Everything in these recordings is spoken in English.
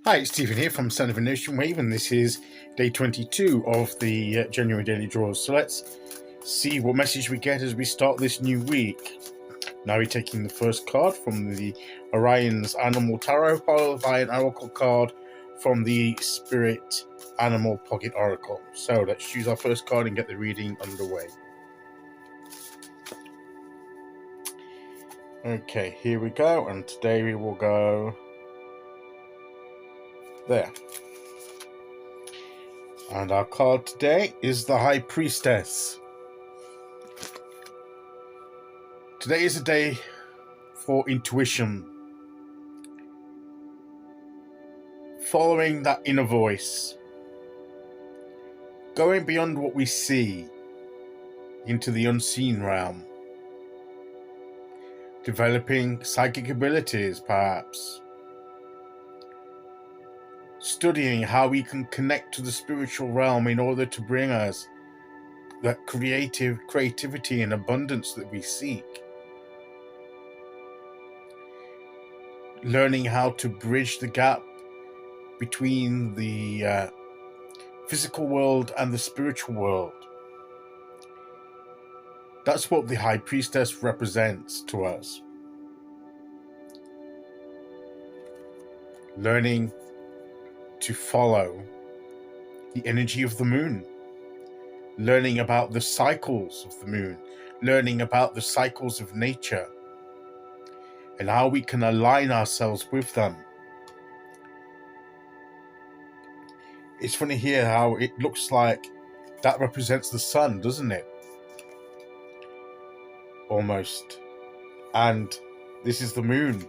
Hi, it's Stephen here from Son of a Nation Wave, and this is day 22 of the January daily draws. So let's see what message we get as we start this new week. Now we're taking the first card from the Oriens Animal Tarot, followed by an Oracle card from the Spirit Animal Pocket Oracle. So let's choose our first card and get the reading underway. Okay, here we go, and today we will go there. And our card today is the High Priestess. Today is a day for intuition, following that inner voice, going beyond what we see into the unseen realm, developing psychic abilities perhaps, studying how we can connect to the spiritual realm in order to bring us that creativity and abundance that we seek. Learning how to bridge the gap between the physical world and the spiritual world. That's what the High Priestess represents to us. Learning to follow the energy of the moon, learning about the cycles of the moon, learning about the cycles of nature, and how we can align ourselves with them. It's funny here how it looks like that represents the sun, doesn't it? Almost. And this is the moon.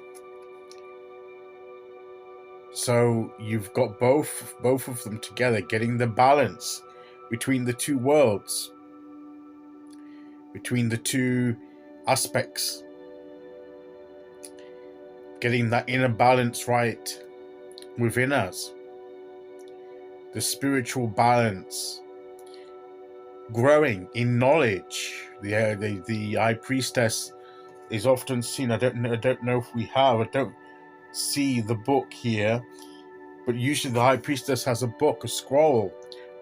So you've got both of them together, getting the balance between the two worlds, between the two aspects, getting that inner balance right within us, the spiritual balance, growing in knowledge. The High Priestess is often seen. I don't know if we have. I don't see the book here, but usually the High Priestess has a book, a scroll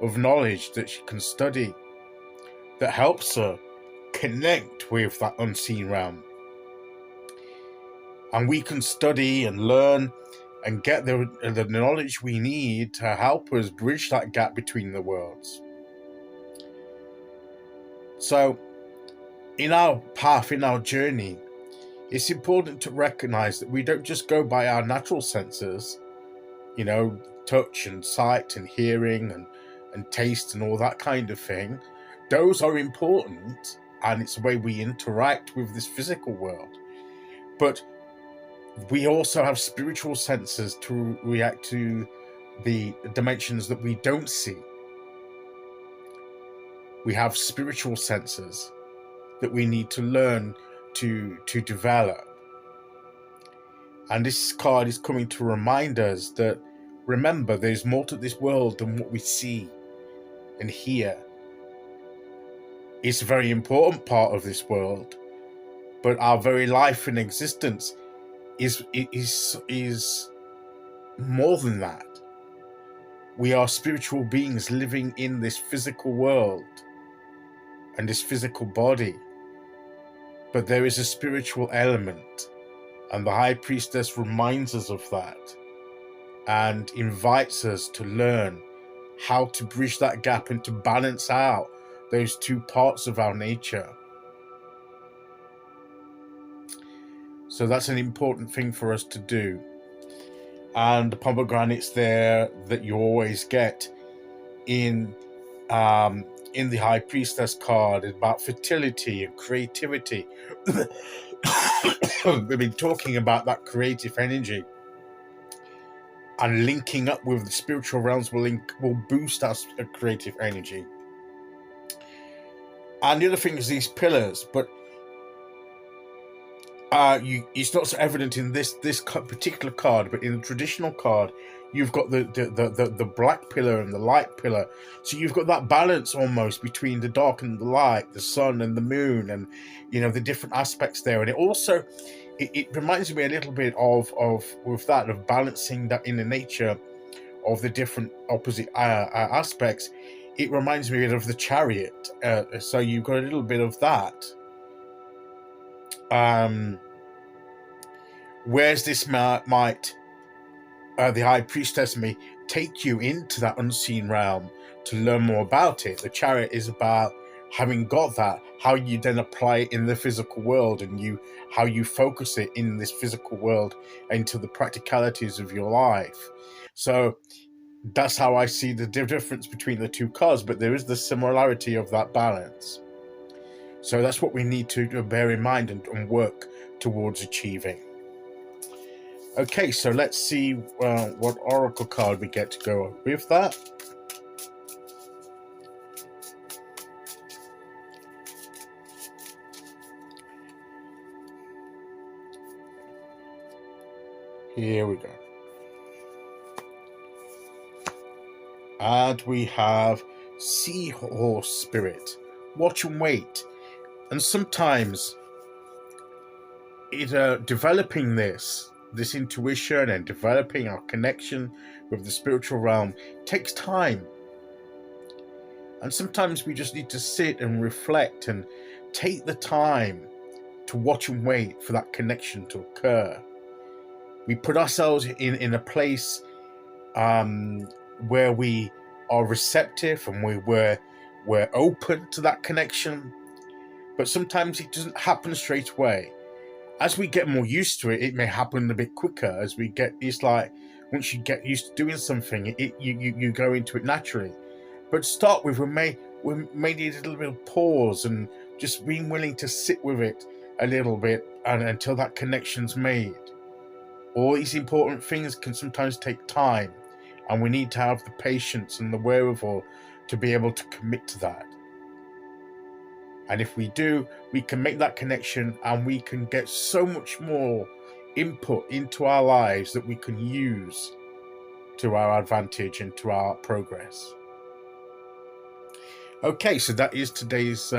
of knowledge that she can study that helps her connect with that unseen realm. And we can study and learn and get the knowledge we need to help us bridge that gap between the worlds. So in our path, in our journey, it's important to recognize that we don't just go by our natural senses, touch and sight and hearing and taste and all that kind of thing. Those are important, and it's the way we interact with this physical world. But we also have spiritual senses to react to the dimensions that we don't see. We have spiritual senses that we need to learn to develop. And this card is coming to remind us that, remember, there's more to this world than what we see and hear. It's a very important part of this world, but our very life and existence is more than that. We are spiritual beings living in this physical world and this physical body. But there is a spiritual element, and the High Priestess reminds us of that and invites us to learn how to bridge that gap and to balance out those two parts of our nature. So that's an important thing for us to do. And the pomegranates there that you always get in the High Priestess card is about fertility and creativity. We've been talking about that creative energy, and linking up with the spiritual realms will boost our creative energy. And the other thing is these pillars, but it's not so evident in this particular card, but in the traditional card, you've got the black pillar and the light pillar. So you've got that balance almost between the dark and the light, the sun and the moon, and the different aspects there. And it also it reminds me a little bit of with that, of balancing that inner nature of the different opposite aspects. It reminds me of the chariot. So you've got a little bit of that. Whereas this might the high priestess may take you into that unseen realm to learn more about it. The chariot is about having got that, how you then apply it in the physical world, and how you focus it in this physical world into the practicalities of your life. So that's how I see the difference between the two cards, but there is the similarity of that balance. So that's what we need to bear in mind and work towards achieving. Okay, so let's see what oracle card we get to go with that. Here we go. And we have Seahorse Spirit. Watch and wait. And sometimes developing this intuition and developing our connection with the spiritual realm takes time. And sometimes we just need to sit and reflect and take the time to watch and wait for that connection to occur. We put ourselves in a place where we are receptive and we're open to that connection. But sometimes it doesn't happen straight away. As we get more used to it, it may happen a bit quicker. As we get, it's like once you get used to doing something, you go into it naturally. But to start with, we may need a little bit of pause and just being willing to sit with it a little bit and until that connection's made. All these important things can sometimes take time, and we need to have the patience and the wherewithal to be able to commit to that. And if we do, we can make that connection and we can get so much more input into our lives that we can use to our advantage and to our progress. Okay, so that is today's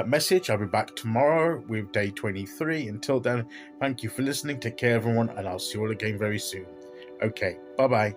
message. I'll be back tomorrow with day 23. Until then, thank you for listening. Take care, everyone, and I'll see you all again very soon. Okay, bye-bye.